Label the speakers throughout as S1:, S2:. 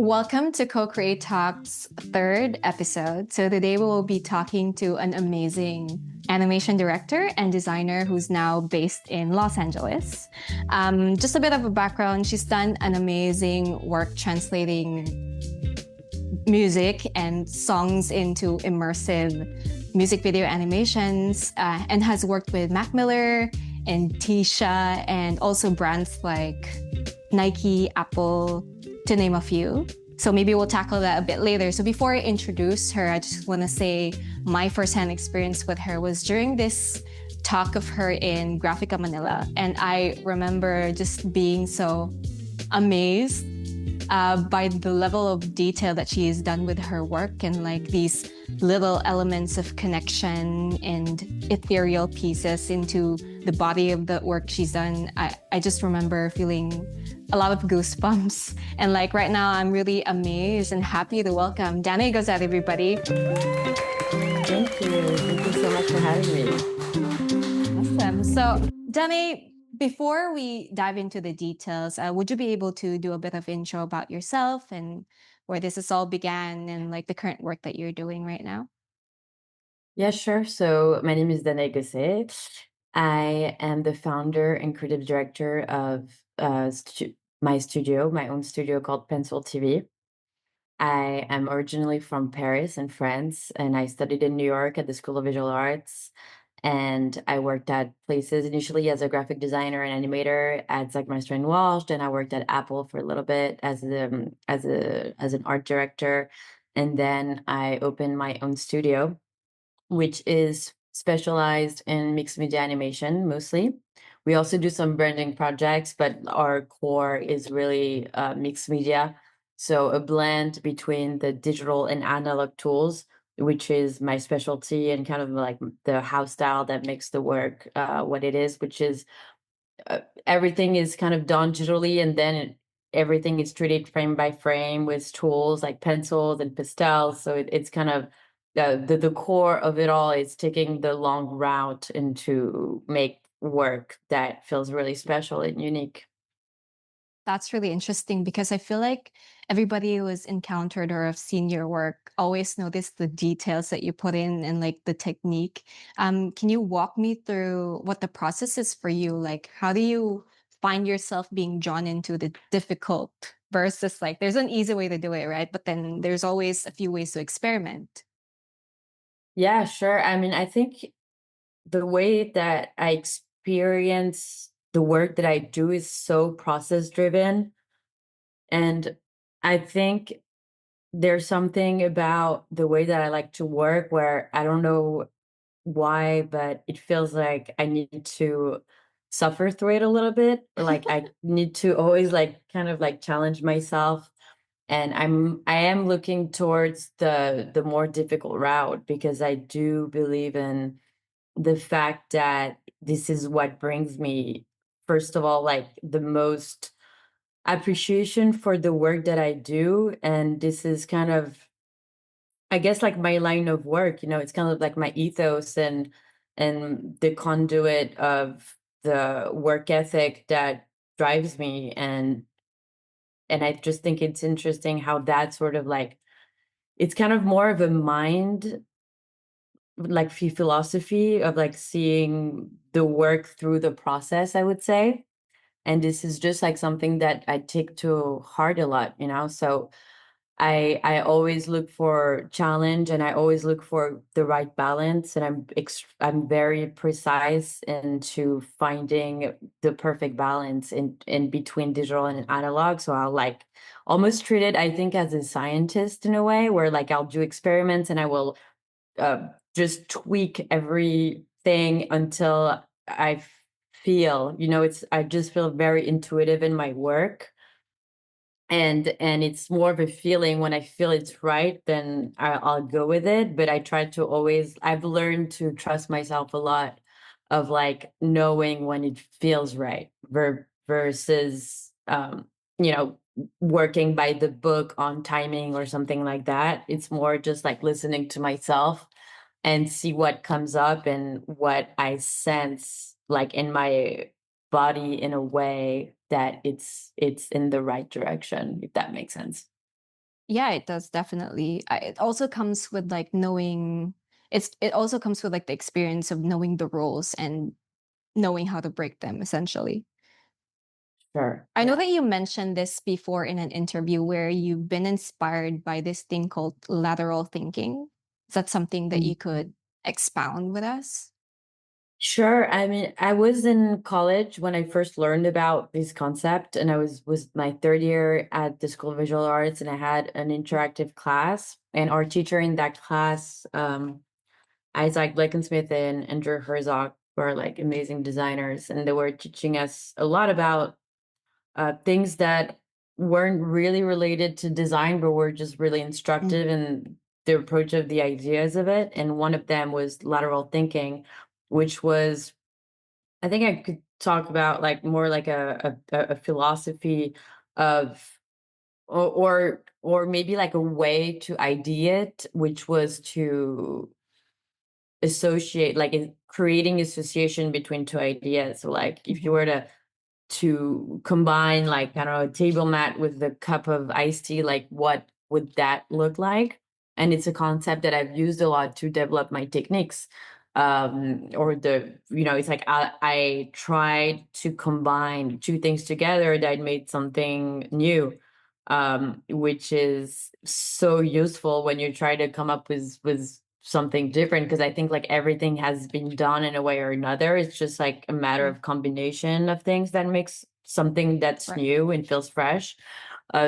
S1: Welcome to Co-Create Talks third episode. So today we will be talking to an amazing animation director and designer who's now based in Los Angeles. Just a bit of a background, she's done an amazing work translating music and songs into immersive music video animations and has worked with Mac Miller and Tisha and also brands like Nike, Apple, to name a few. So maybe we'll tackle that a bit later. So before I introduce her, I just want to say my firsthand experience with her was during this talk of her in Graphica Manila. And I remember just being so amazed by the level of detail that she has done with her work and like these little elements of connection and ethereal pieces into the body of the work she's done. I just remember feeling a lot of goosebumps. And like right now, I'm really amazed and happy to welcome Danaé Gosset, everybody.
S2: Thank you. Thank you so much for having me.
S1: Awesome. So Danaé, before we dive into the details, would you be able to do a bit of intro about yourself and where this is all began and like the current work that you're doing right now?
S2: Yeah, sure. So my name is Danaé Gosset. I am the founder and creative director of my own studio called Pencil TV. I am originally from Paris in France, and I studied in New York at the School of Visual Arts. And I worked at places initially as a graphic designer and animator at Zachmeister and Walsh. Then I worked at Apple for a little bit as an art director, and then I opened my own studio, which is specialized in mixed media animation mostly. We also do some branding projects, but our core is really mixed media. So a blend between the digital and analog tools, which is my specialty and kind of like the house style that makes the work what it is, which is everything is kind of done digitally, and then everything is treated frame by frame with tools like pencils and pastels. So it's kind of the core of it all is taking the long route and to make work that feels really special and unique.
S1: That's really interesting because I feel like everybody who has encountered or have seen your work always notice the details that you put in and like the technique. Can you walk me through what the process is for you? Like, how do you find yourself being drawn into the difficult versus like there's an easy way to do it, right? But then there's always a few ways to experiment.
S2: Yeah, sure. I mean, I think the way that I experience the work that I do is so process driven. And I think there's something about the way that I like to work where I don't know why, but it feels like I need to suffer through it a little bit. Like I need to always like kind of like challenge myself. And I am looking towards the more difficult route because I do believe in the fact that this is what brings me, first of all, like the most appreciation for the work that I do. And this is kind of, I guess, like my line of work, it's kind of like my ethos and the conduit of the work ethic that drives me. And I just think it's interesting how that sort of like it's kind of more of a mind like philosophy of like seeing the work through the process, I would say. And this is just like something that I take to heart a lot. So I always look for challenge and I always look for the right balance, and I'm very precise into finding the perfect balance in between digital and analog. So I'll like almost treat it, I think, as a scientist in a way where like I'll do experiments and I will just tweak everything until I I just feel very intuitive in my work, and it's more of a feeling. When I feel it's right, then I'll go with it. But I try to always, I've learned to trust myself a lot of like knowing when it feels right versus you know working by the book on timing or something like that. It's more just like listening to myself and see what comes up and what I sense like in my body in a way that it's in the right direction, if that makes sense.
S1: Yeah, it does definitely. It also comes with like knowing it also comes with like the experience of knowing the rules and knowing how to break them essentially.
S2: Sure.
S1: I know
S2: Yeah.
S1: that you mentioned this before in an interview where you've been inspired by this thing called lateral thinking. Is that something that you could expound with us?
S2: Sure. I mean, I was in college when I first learned about this concept, and I was my third year at the School of Visual Arts, and I had an interactive class, and our teacher in that class, Isaac Blackensmith and Andrew Herzog, were like amazing designers, and they were teaching us a lot about things that weren't really related to design, but were just really instructive in the approach of the ideas of it. And one of them was lateral thinking, which was, I think I could talk about like more like a philosophy of, or maybe like a way to idea it, which was to associate, like creating association between two ideas. So like if you
S1: Mhm.
S2: were to combine, like, I don't know, a table mat with a cup of iced tea, like what would that look like? And it's a concept that I've used a lot to develop my techniques. Or it's like I tried to combine two things together that made something new, which is so useful when you try to come up with something different, because I think like everything has been done in a way or another. It's just like a matter
S1: Mm.
S2: of combination of things that makes something that's
S1: Right.
S2: new and feels fresh.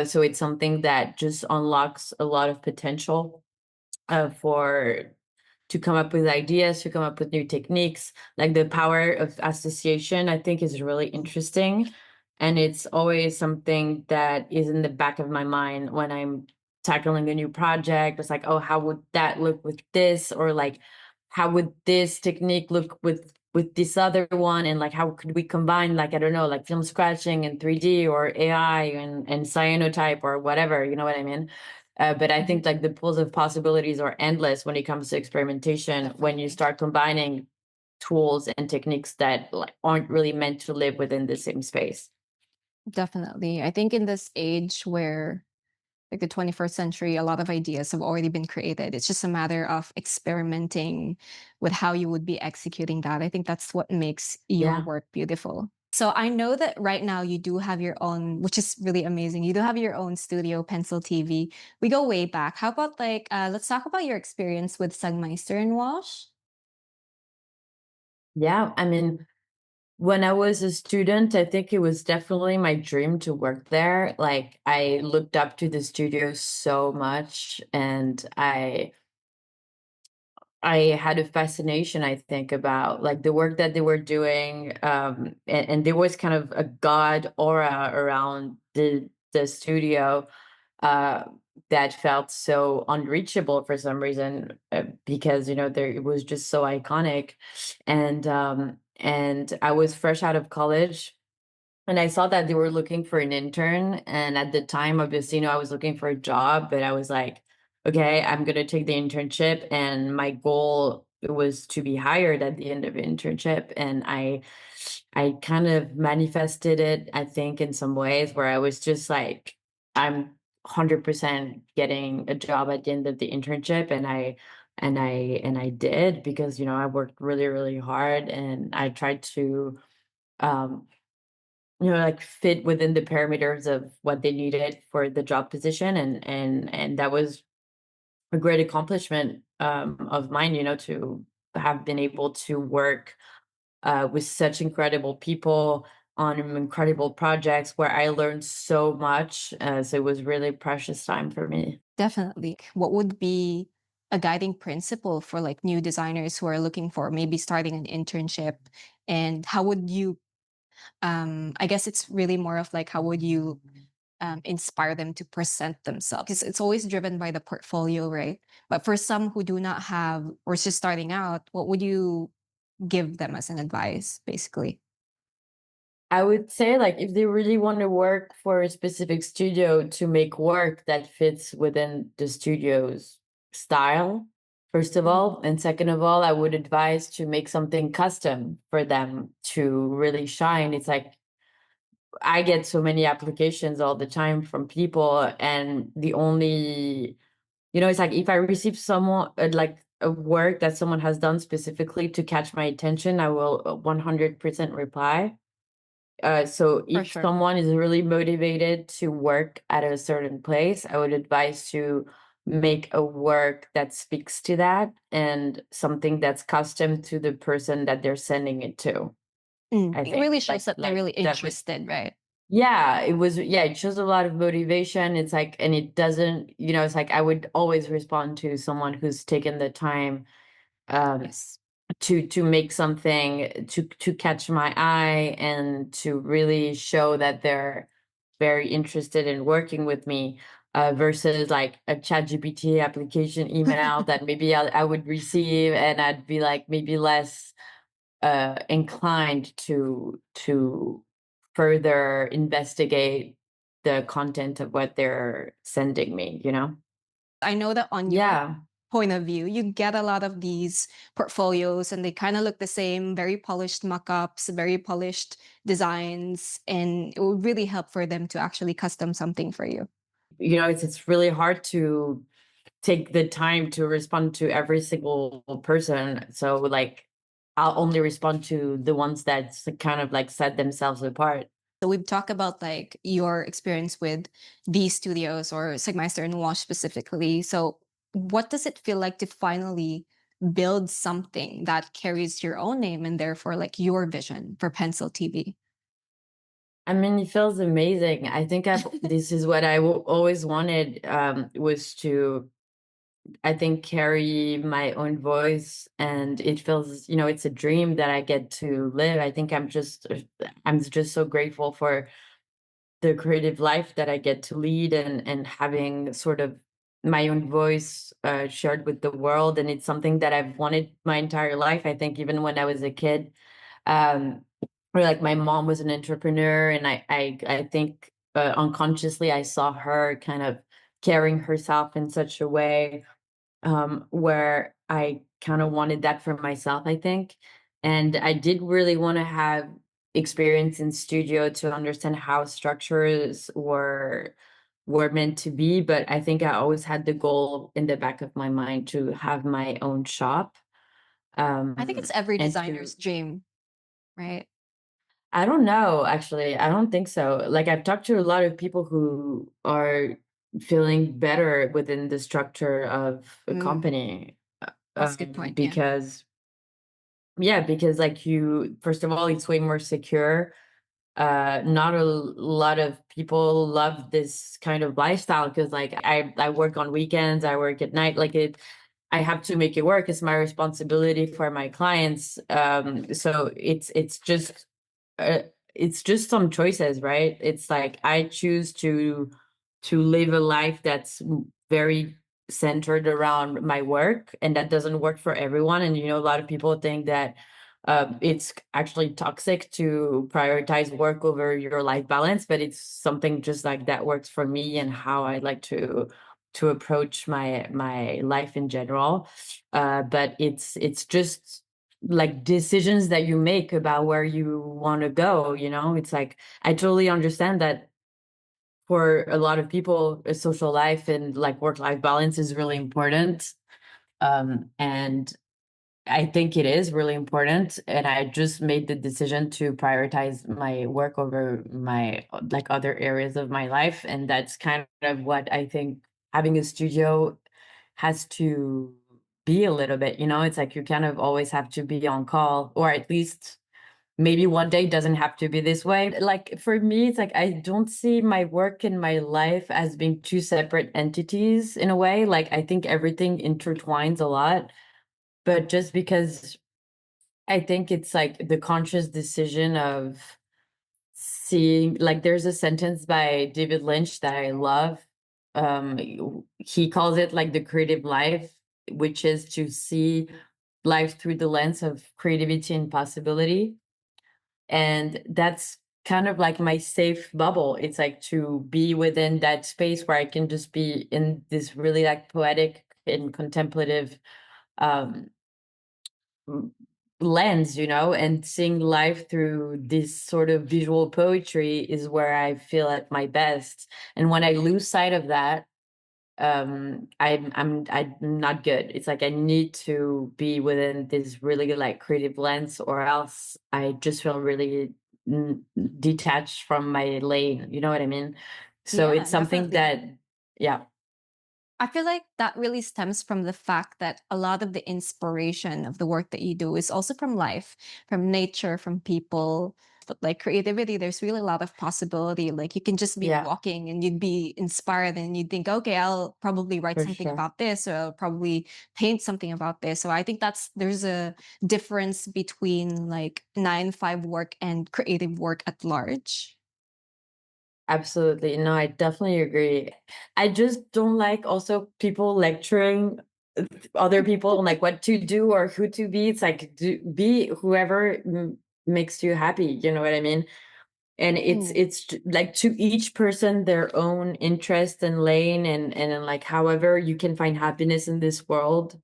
S2: So it's something that just unlocks a lot of potential for to come up with ideas, to come up with new techniques. Like the power of association, I think is really interesting. And it's always something that is in the back of my mind when I'm tackling a new project. It's like, oh, how would that look with this? Or like, how would this technique look with this other one? And like, how could we combine, like, I don't know, like film scratching and 3D or AI and cyanotype or whatever, you know what I mean? But I
S1: Mhm.
S2: think like the pools of possibilities are endless when it comes to experimentation, when you start combining tools and techniques that like aren't really meant to live within the same space.
S1: Definitely. I think in this age where like the 21st century, a lot of ideas have already been created. It's just a matter of experimenting with how you would be executing that. I think that's what makes your
S2: Yeah.
S1: work beautiful. So I know that right now you do have your own, which is really amazing. You do have your own studio, Pencil TV. We go way back. How about like let's talk about your experience with Sugmeister and Wash?
S2: Yeah. I mean, when I was a student, I think it was definitely my dream to work there. Like I looked up to the studio so much, and I had a fascination, I think, about like the work that they were doing. And there was kind of a god aura around the studio, uh, that felt so unreachable for some reason, because there it was just so iconic. And I was fresh out of college, and I saw that they were looking for an intern. And at the time, obviously, I was looking for a job, but I was like, okay, I'm going to take the internship. And my goal was to be hired at the end of the internship. And I kind of manifested it, I think, in some ways where I was just like, I'm 100% getting a job at the end of the internship. And I did, because, I worked really, really hard, and I tried to, um, like fit within the parameters of what they needed for the job position. And that was a great accomplishment, of mine, to have been able to work with such incredible people on incredible projects where I learned so much. So it was really precious time for me.
S1: Definitely. What would be a guiding principle for like new designers who are looking for maybe starting an internship? And how would you I guess it's really more of like how would you inspire them to present themselves? Because it's always driven by the portfolio, right? But for some who do not have or just starting out, what would you give them as an advice, basically?
S2: I would say, like, if they really want to work for a specific studio, to make work that fits within the studio's style, first of
S1: Mm.
S2: all. And second of all, I would advise to make something custom for them to really shine. It's like I get so many applications all the time from people, and the only, it's like if I receive someone like a work that someone has done specifically to catch my attention, I will 100% reply. So
S1: For
S2: if
S1: sure.
S2: someone is really motivated to work at a certain place, I would advise to make a work that speaks to that and something that's custom to the person that they're sending it to. I
S1: It
S2: think
S1: really shows that they're
S2: like
S1: really
S2: that would,
S1: interested, right?
S2: yeah, it shows a lot of motivation. It's like, and it doesn't, it's like I would always respond to someone who's taken the time um
S1: Yes.
S2: to make something to catch my eye and to really show that they're very interested in working with me, versus like a ChatGPT application email that maybe I would receive and I'd be like maybe less inclined to further investigate the content of what they're sending me,
S1: I know that on your
S2: Yeah.
S1: point of view, you get a lot of these portfolios and they kind of look the same, very polished mock-ups, very polished designs, and it would really help for them to actually custom something for you.
S2: It's really hard to take the time to respond to every single person. So like I'll only respond to the ones that kind of like set themselves apart.
S1: So we've talked about like your experience with these studios or Sigmeister and Wash specifically. So what does it feel like to finally build something that carries your own name and therefore like your vision for Pencil TV?
S2: I mean, it feels amazing. I think this is what I always wanted, was to, I think, carry my own voice, and it feels, it's a dream that I get to live. I think I'm just so grateful for the creative life that I get to lead, and having sort of my own voice shared with the world. And it's something that I've wanted my entire life. I think even when I was a kid, um, or like my mom was an entrepreneur, and I think unconsciously I saw her kind of carrying herself in such a way, where I kind of wanted that for myself, I think. And I did really want to have experience in studio to understand how structures were meant to be. But I think I always had the goal in the back of my mind to have my own shop.
S1: I think it's every
S2: And to
S1: designer's dream, right?
S2: I don't know, actually. I don't think so. Like I've talked to a lot of people who are feeling better within the structure of a
S1: Mm,
S2: company.
S1: that's a good point. Yeah.
S2: Because yeah, because like first of all, it's way more secure. Not a lot of people love this kind of lifestyle because like I work on weekends, I work at night, like I have to make it work. It's my responsibility for my clients. So uh, it's just some choices, right? It's like I choose to live a life that's very centered around my work, and that doesn't work for everyone. And a lot of people think that it's actually toxic to prioritize work over your life balance, but it's something just like that works for me and how I like to approach my life in general. But it's just like decisions that you make about where you want to go. It's like I totally understand that for a lot of people, a social life and like work-life balance is really important. And I think it is really important. And I just made the decision to prioritize my work over my like other areas of my life. And that's kind of what I think having a studio has to be a little bit, it's like you kind of always have to be on call, or at least maybe one day doesn't have to be this way. Like for me, it's like I don't see my work and my life as being two separate entities in a way. Like I think everything intertwines a lot, but just because I think it's like the conscious decision of seeing, like there's a sentence by David Lynch that I love. He calls it like the creative life, which is to see life through the lens of creativity and possibility. And that's kind of like my safe bubble. It's like to be within that space where I can just be in this really like poetic and contemplative um lens, you know, and seeing life through this sort of visual poetry is where I feel at my best. And when I lose sight of that, I'm not good. It's like I need to be within this really like creative lens, or else I just feel really detached from my lane. You know what I mean? So
S1: Yeah,
S2: it's something
S1: definitely.
S2: that, yeah,
S1: I feel like that really stems from the fact that a lot of the inspiration of the work that you do is also from life, from nature, from people. But like creativity, there's really a lot of possibility. Like you can just be
S2: yeah,
S1: walking and you'd be inspired and you'd think, okay, I'll probably write
S2: for
S1: something
S2: sure.
S1: about this, or I'll probably paint something about this. So I think there's a difference between like 9 to 5 work and creative work at large.
S2: Absolutely. No, I definitely agree. I just don't like also people lecturing other people on like what to do or who to be. It's like be whoever makes you happy. You know what I mean? And
S1: Mm,
S2: like to each person their own interest and lane, and then like however you can find happiness in this world,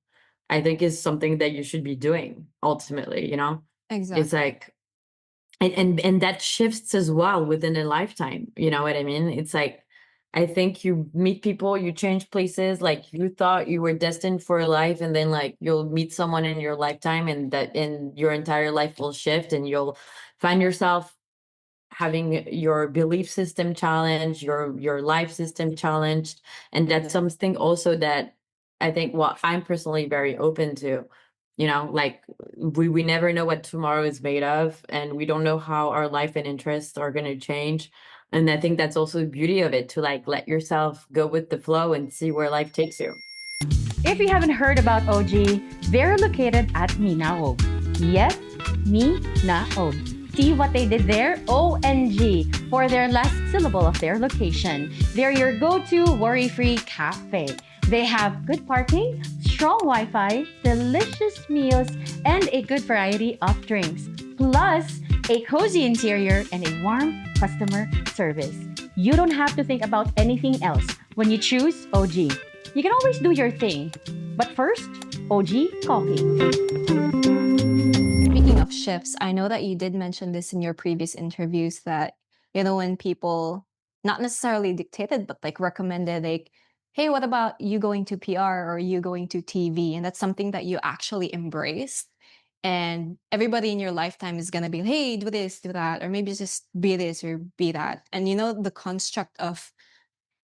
S2: I think is something that you should be doing ultimately. You know, it's
S1: exactly.
S2: like and that shifts as well within a lifetime. You know what I mean? It's like I think you meet people, you change places, like you thought you were destined for a life, and then like you'll meet someone in your lifetime, and that in your entire life will shift, and you'll find yourself having your belief system challenged, your life system challenged. And that's something also that I think, well, I'm personally very open to. You know, like we never know what tomorrow is made of, and we don't know how our life and interests are going to change. And I think that's also the beauty of it, to like let yourself go with the flow and see where life takes you.
S3: If you haven't heard about OG, they're located at Minao. Yes, Minao. See what they did there? ONG for their last syllable of their location. They're your go-to worry-free cafe. They have good parking, strong Wi-Fi, delicious meals, and a good variety of drinks. Plus, a cozy interior and a warm customer service. You don't have to think about anything else when you choose OG. You can always do your thing. But first, OG Coffee.
S1: Speaking of shifts, I know that you did mention this in your previous interviews that, when people not necessarily dictated, but like recommended, like, hey, what about you going to PR or you going to TV? And that's something that you actually embraced. And everybody in your lifetime is going to be, hey, do this, do that, or maybe just be this or be that. And the construct of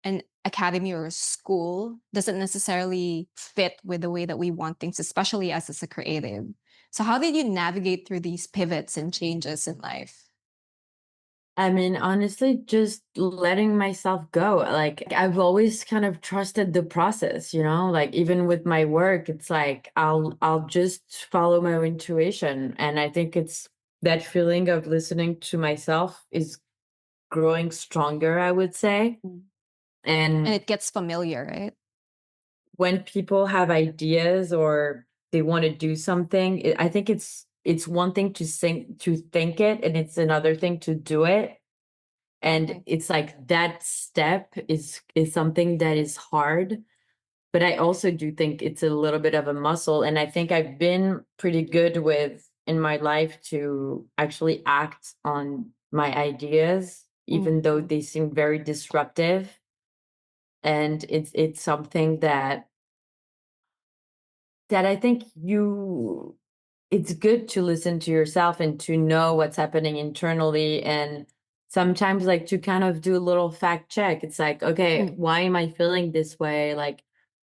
S1: an academy or a school doesn't necessarily fit with the way that we want things, especially as a creative. So how did you navigate through these pivots and changes in life?
S2: I mean, honestly, just letting myself go. Like, I've always kind of trusted the process, you know? Like, even with my work, it's like I'll just follow my intuition. And I think it's that feeling of listening to myself is growing stronger, I would say.
S1: Mm. And
S2: And
S1: it gets familiar, right?
S2: when people have ideas or they want to do something, I think it's one thing to think it, and it's another thing to do it. And
S1: Exactly.
S2: it's like that step is something that is hard, but I also do think it's a little bit of a muscle, and I think I've been pretty good with in my life to actually act on my ideas even though
S1: Mhm.
S2: they seem very disruptive. And it's something that I think it's good to listen to yourself and to know what's happening internally, and sometimes like to kind of do a little fact check. It's like, okay,
S1: Mm.
S2: why am I feeling this way? Like,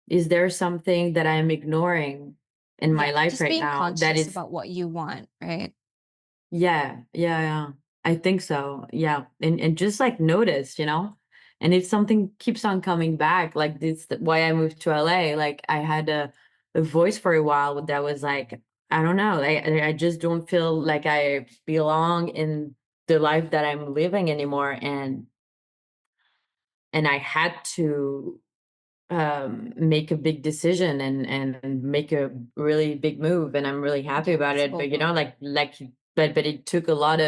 S2: is there something that I'm ignoring in my
S1: Yeah,
S2: life
S1: just
S2: right
S1: being
S2: now that
S1: conscious
S2: is,
S1: about what you want, right?
S2: yeah, yeah, yeah. I think so. Yeah. And just like notice, you know? And if something keeps on coming back, like this why I moved to LA, like I had a voice for a while that was like, I don't know, I just don't feel like I belong in the life that I'm living anymore. And I had to make a big decision and make a really big move, and I'm really happy
S1: Yeah,
S2: about
S1: it's a
S2: it.
S1: bold
S2: But you
S1: move.
S2: know, but it took a lot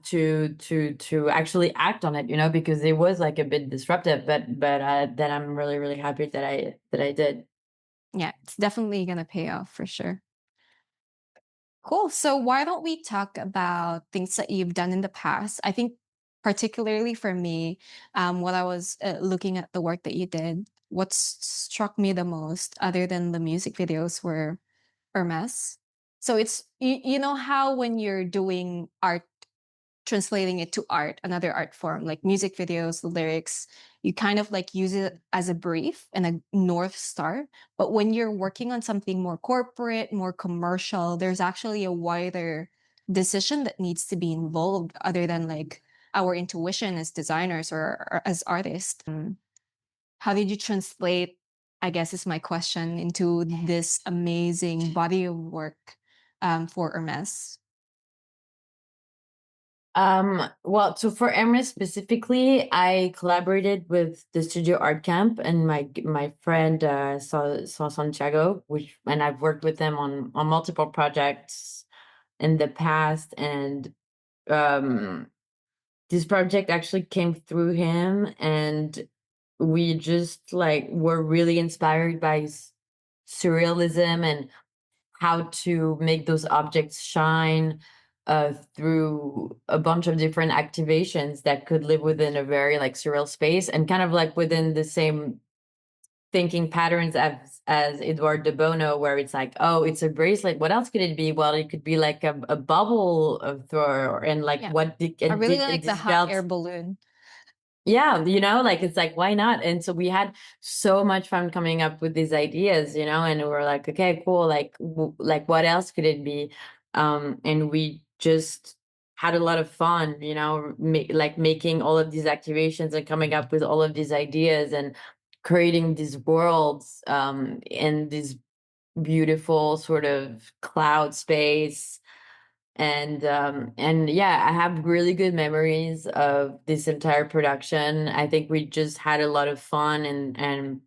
S2: to actually act on it, you know, because it was like a bit disruptive, but that I'm really really happy that I did.
S1: Yeah, it's definitely gonna pay off for sure. Cool. So why don't we talk about things that you've done in the past? I think particularly for me, what I was looking at the work that you did, what struck me the most, other than the music videos, were Hermes. So it's you know how when you're doing art, translating it to art, another art form like music videos, the lyrics, you kind of like use it as a brief and a north star. But when you're working on something more corporate, more commercial, there's actually a wider decision that needs to be involved other than like our intuition as designers or as artists. How did you translate, I guess is my question, into this amazing body of work for Hermes?
S2: Well, so for Hermes specifically, I collaborated with the Studio Art Camp and my friend saw Santiago, and I've worked with them on multiple projects in the past, and this project actually came through him, and we just like were really inspired by surrealism and how to make those objects shine through a bunch of different activations that could live within a very like surreal space and kind of like within the same thinking patterns as Edouard de Bono, where it's like, oh, it's a bracelet. What else could it be? Well, it could be like a bubble of thrower, and like
S1: Yeah.
S2: what
S1: I really like the
S2: this
S1: hot
S2: felt.
S1: air balloon.
S2: Yeah, like it's like, why not? And so we had so much fun coming up with these ideas, and we were like, okay, cool, like like what else could it be? And we just had a lot of fun, like making all of these activations and coming up with all of these ideas and creating these worlds in this beautiful sort of cloud space. And yeah, I have really good memories of this entire production. I think we just had a lot of fun, and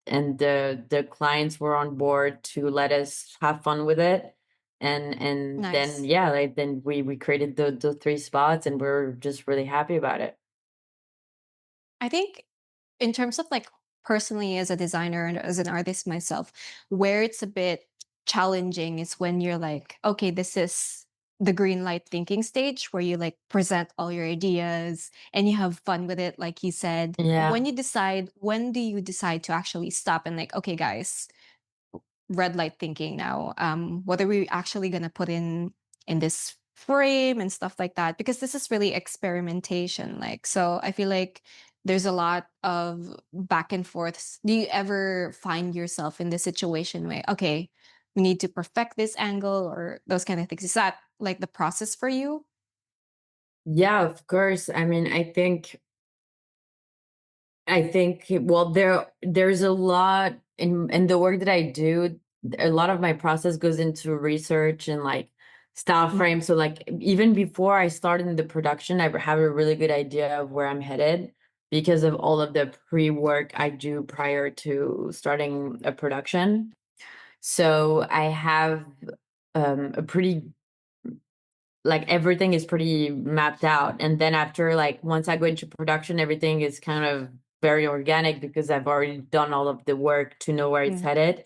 S2: the clients were on board to let us have fun with it. And
S1: Nice.
S2: then yeah, like then we created the three spots, and we're just really happy about it.
S1: I think in terms of like personally as a designer and as an artist myself, where it's a bit challenging is when you're like, okay, this is the green light thinking stage where you like present all your ideas and you have fun with it, like you said.
S2: Yeah.
S1: When do you decide to actually stop and like, okay, guys, red light thinking now, what are we actually going to put in this frame and stuff like that, because this is really experimentation, like, so I feel like there's a lot of back and forths. Do you ever find yourself in this situation where, okay, we need to perfect this angle or those kind of things? Is that like the process for you?
S2: Yeah, of course. I mean, I think well, there's a lot in the work that I do. A lot of my process goes into research and like style frame. So like even before I start in the production, I have a really good idea of where I'm headed because of all of the pre-work I do prior to starting a production. So I have a pretty, like everything is pretty mapped out, and then after, like once I go into production, everything is kind of very organic because I've already done all of the work to know where it's
S1: Mm,
S2: headed.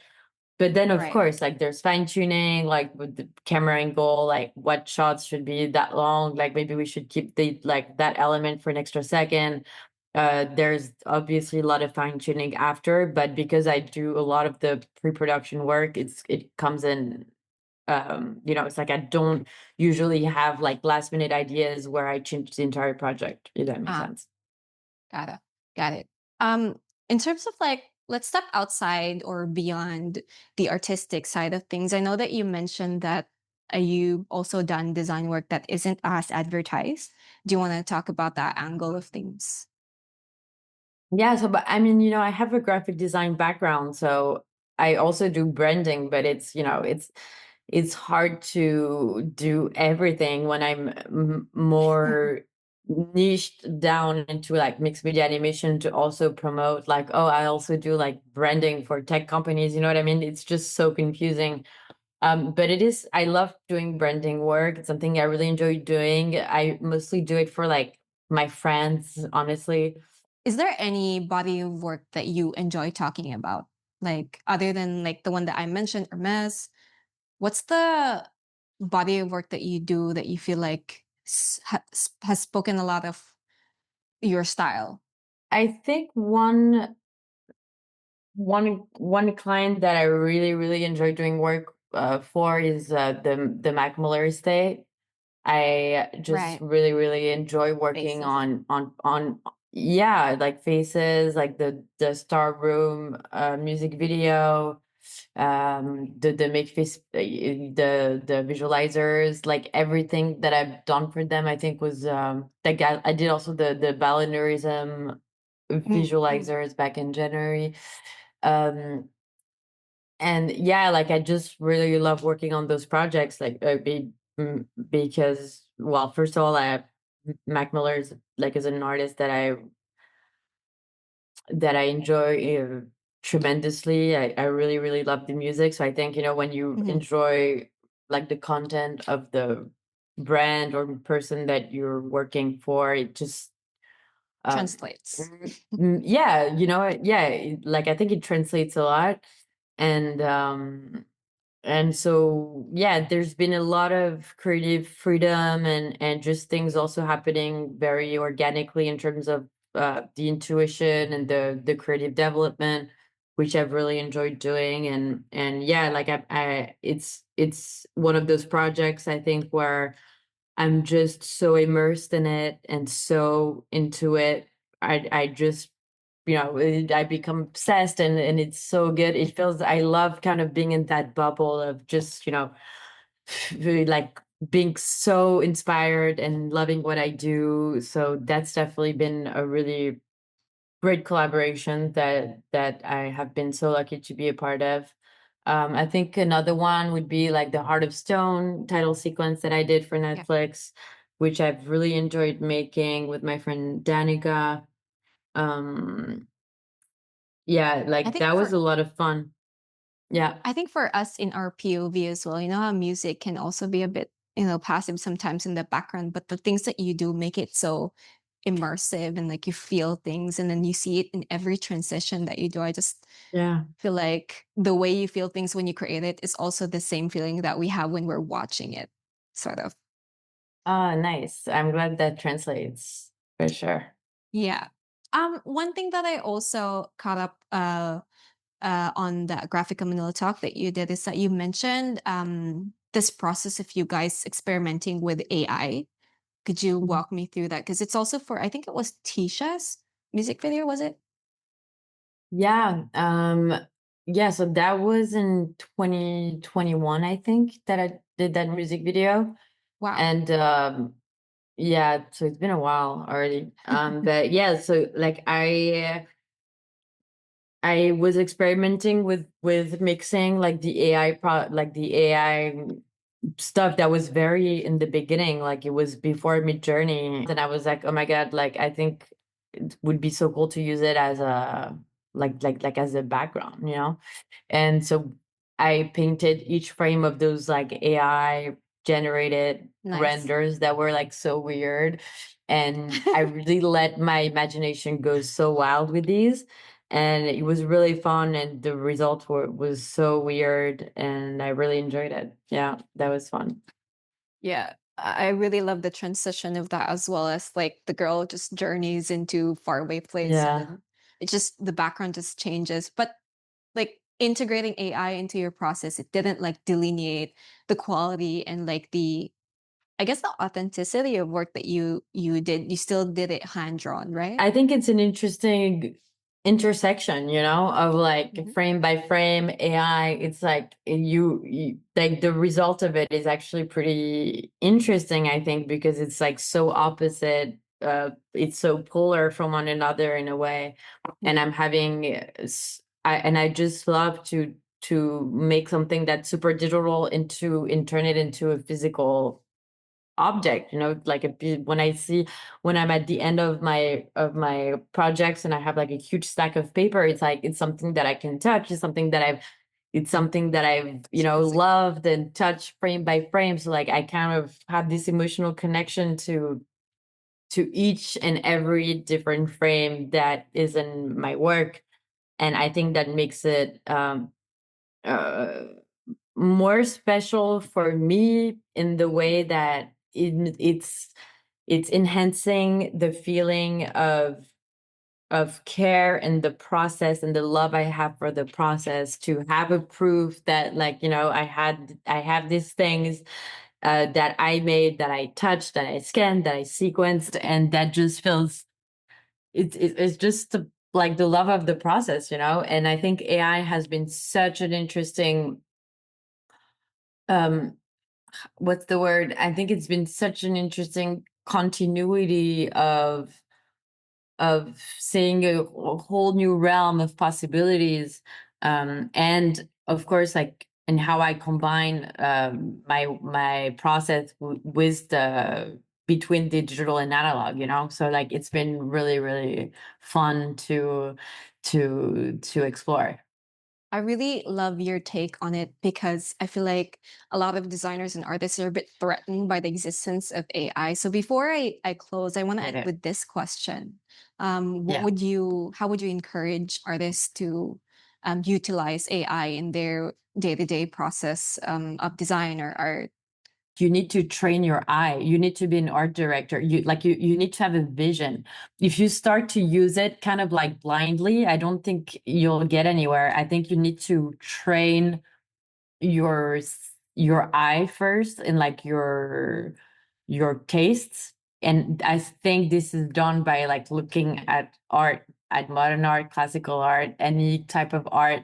S2: But then of
S1: right.
S2: course, like there's fine tuning, like with the camera angle, like what shots should be that long, like maybe we should keep the like that element for an extra second. There's obviously a lot of fine tuning after, but because I do a lot of the pre-production work, it comes in, it's like I don't usually have like last minute ideas where I change the entire project, if that makes
S1: Ah,
S2: sense.
S1: got it. Got it. In terms of like, let's step outside or beyond the artistic side of things. I know that you mentioned that you also done design work that isn't as advertised. Do you want to talk about that angle of things?
S2: Yeah, so but I mean, I have a graphic design background, so I also do branding, but it's hard to do everything when I'm more niched down into like mixed media animation to also promote like, oh, I also do like branding for tech companies, you know what I mean? It's just so confusing. But I love doing branding work. It's something I really enjoy doing. I mostly do it for like my friends, honestly.
S1: Is there any body of work that you enjoy talking about? Like other than like the one that I mentioned, Hermes, what's the body of work that you do that you feel like has spoken a lot of your style?
S2: I think one client that I really enjoy doing work for is the Macmillan estate. I just
S1: Right.
S2: really enjoy working
S1: Faces.
S2: on yeah, like Faces, like the Star Room music video, the make face the visualizers, like everything that I've done for them. I think was like I did also the balineurism visualizers back in January. Um, and yeah, like I just really love working on those projects, like because, well, first of all, Mac Miller is like as an artist that I enjoy tremendously. I really love the music. So I think, when you
S1: Mhm.
S2: enjoy like the content of the brand or person that you're working for, it just
S1: Translates.
S2: yeah, like I think it translates a lot. And so yeah, there's been a lot of creative freedom and just things also happening very organically in terms of the intuition and the creative development, which I've really enjoyed doing. And yeah, like I it's one of those projects I think where I'm just so immersed in it and so into it. I just, I become obsessed, and it's so good. It feels, I love kind of being in that bubble of just, really like being so inspired and loving what I do. So that's definitely been a really great collaboration that I have been so lucky to be a part of. I think another one would be like the Heart of Stone title sequence that I did for
S1: Yeah.
S2: Netflix, which I've really enjoyed making with my friend Danica. Um, yeah,
S1: I
S2: like
S1: think
S2: that was
S1: for
S2: a lot of fun. Yeah.
S1: I think for us in our POV as well, you know how music can also be a bit, passive sometimes in the background, but the things that you do make it so immersive and like you feel things and then you see it in every transition that you do. I just
S2: Yeah.
S1: feel like the way you feel things when you create it is also the same feeling that we have when we're watching it, sort of.
S2: Ah, nice. I'm glad that translates for sure.
S1: Yeah. One thing that I also caught up on the graphical Manila talk that you did is that you mentioned this process of you guys experimenting with AI. Could you
S2: Mhm.
S1: walk me through that? Because it's also for, I think it was Tisha's music video, was it?
S2: Yeah. Yeah, so that was in 2021, I think, that I did that music video.
S1: Wow.
S2: And yeah, so it's been a while already. But yeah, so like I was experimenting with mixing like the AI stuff that was very in the beginning, like it was before Mid Journey. And I was like, oh my God, like I think it would be so cool to use it as a like as a background, And so I painted each frame of those like AI generated
S1: Nice.
S2: renders that were like so weird. And I really let my imagination go so wild with these. And it was really fun, and the results was so weird, and I really enjoyed it. Yeah, that was fun.
S1: Yeah. I really love the transition of that as well as like the girl just journeys into faraway place and
S2: Yeah.
S1: then it just the background just changes. But like integrating AI into your process, it didn't like delineate the quality and like the I guess the authenticity of work that you did. You still did it hand drawn, right?
S2: I think it's an interesting intersection, of like
S1: Mhm.
S2: frame by frame AI. It's like you like the result of it is actually pretty interesting, I think, because it's like so opposite. It's so polar from one another in a way. And I'm having, I just love to make something that's super digital and turn it into a physical object, like when I'm at the end of my projects and I have like a huge stack of paper, it's like it's something that I can touch. It's something that I've
S1: It's physical.
S2: loved and touched frame by frame. So like I kind of have this emotional connection to each and every different frame that is in my work. And I think that makes it more special for me in the way that it's enhancing the feeling of care and the process and the love I have for the process, to have a proof that, like, you know, I have these things that I made, that I touched, that I scanned, that I sequenced, and that just feels it's just like the love of the process, you know. And I think AI has been such an interesting what's the word? I think it's been such an interesting continuity of seeing a whole new realm of possibilities, and of course, like, and how I combine my process with the between digital and analog, you know. So like, it's been really, really fun to explore.
S1: I really love your take on it because I feel like a lot of designers and artists are a bit threatened by the existence of AI. So before I close, I want to end with this question. What
S2: Yeah.
S1: would you, how would you encourage artists to utilize AI in their day-to-day process of design or art?
S2: You need to train your eye. You need to be an art director. You need to have a vision. If you start to use it kind of like blindly, I don't think you'll get anywhere. I think you need to train your eye first, and like your tastes. And I think this is done by like looking at art, at modern art, classical art, any type of art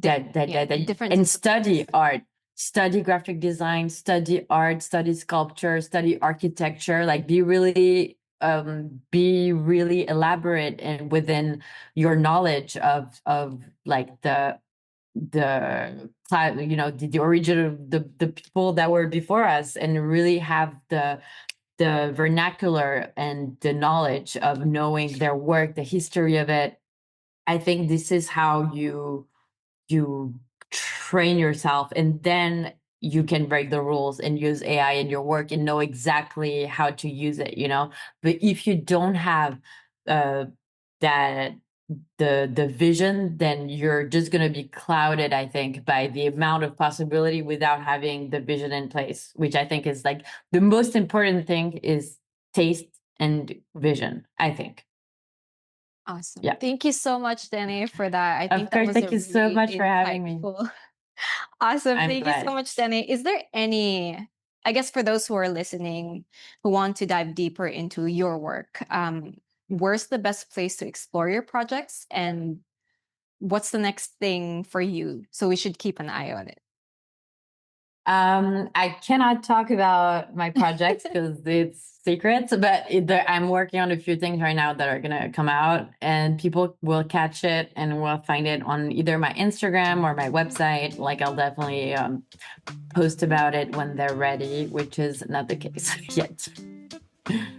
S1: Different
S2: and study
S1: disciplines.
S2: art, study graphic design, study art, study sculpture, study architecture, like be really elaborate and within your knowledge of like the you know, the origin of the people that were before us, and really have the vernacular and the knowledge of knowing their work, the history of it. I think this is how you train yourself, and then you can break the rules and use AI in your work and know exactly how to use it, you know. But if you don't have that the vision, then you're just going to be clouded, I think, by the amount of possibility without having the vision in place, which I think is like the most important thing, is taste and vision, I think.
S1: Awesome.
S2: Yeah.
S1: Thank you so much, Danaé, for that. I think
S2: Of course, thank you so much for having me.
S1: Awesome.
S2: I'm
S1: Thank you
S2: glad.
S1: so much, Danaé. Is there any, I guess for those who are listening, who want to dive deeper into your work, where's the best place to explore your projects, and what's the next thing for you? So we should keep an eye on it.
S2: I cannot talk about my projects because it's secret, but I'm working on a few things right now that are gonna come out, and people will catch it and will find it on either my Instagram or my website. Like, I'll definitely post about it when they're ready, which is not the case yet.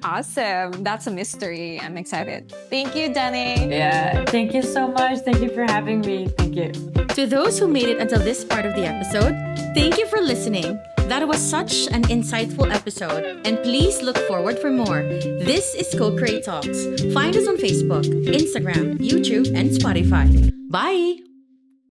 S1: Awesome. That's a mystery. I'm excited. Thank you, Danaé.
S2: Yeah, thank you so much. Thank you for having me. Thank you.
S4: To those who made it until this part of the episode, thank you for listening. That was such an insightful episode, and please look forward for more. This is Co-Create Talks. Find us on Facebook, Instagram, YouTube, and Spotify. Bye!